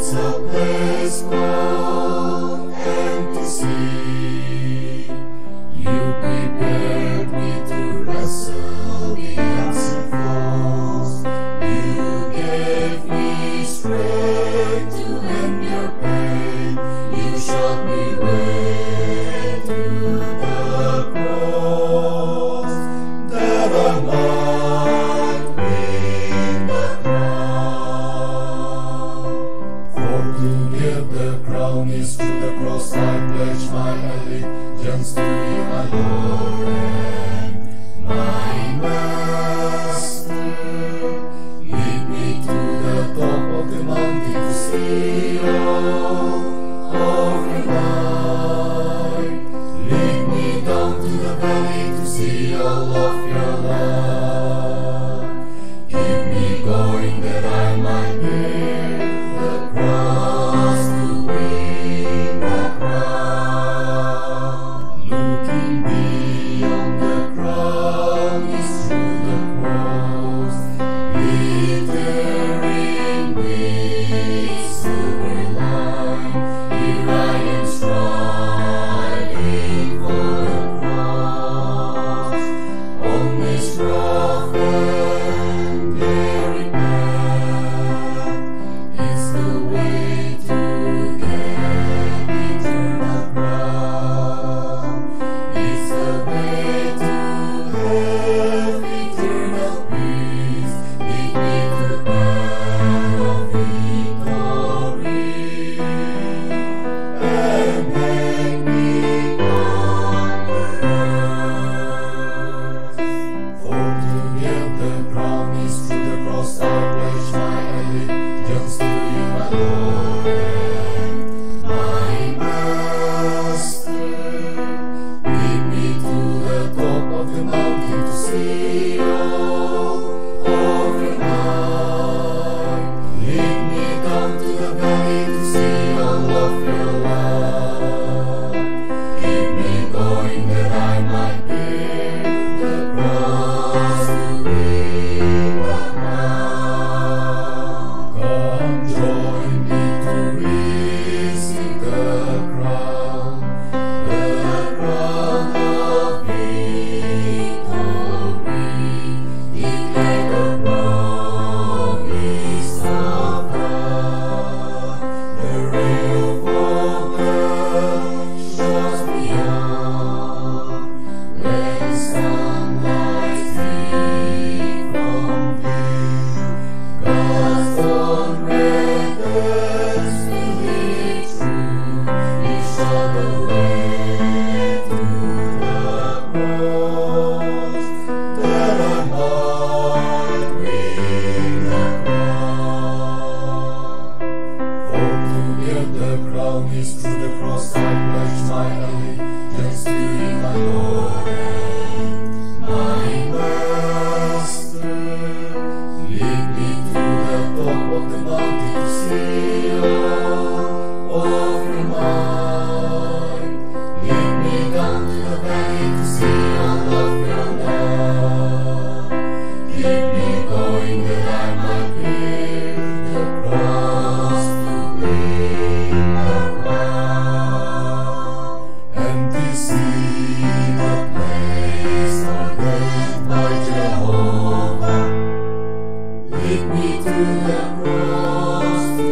It's a place called empty sea. You prepared me to wrestle the unseen foes. You gave me strength to end your pain. You showed me way to the cross, that I might win the crown. For to get the crown is through the cross I pledge my allegiance to you, my Lord and my Master. Lead me to the top of the mountain to see all of your light. Lead me down to the valley to see all of your love. Keep me going that I might bear the cross to win the crown. Looking beyond the crown is through the cross, glittering with silver line. Here I am striving for the cross, on this rough and very path. It's the way to get eternal crown. It's the way to have eternal peace. Lead me to the path of victory and make me conquerors. For to get the crown is through the cross I pledge my allegiance to you, my Lord and my Master. Lead me to the top of the mountain to see all of your light. Lead me down to the valley to see all of your love. Keep me going that I might bear the cross to win the crown. Come join me to receive the crown of victory. Declare the promise of God. The ray of hope shows beyond. When sunlight streams from thee, God's own red hands will be true. You show the way to the cross, that I might win the crown. For to get the crown is through the cross I pledge my allegiance to you, my Lord and my Master. Lead me to the top of the mountain to see all of your might. Lead me down to the valley to see all of your love. Keep me going that I might bear the cross to win the crown. Empty sea, the place ordained by Jehovah. Lead me to the cross to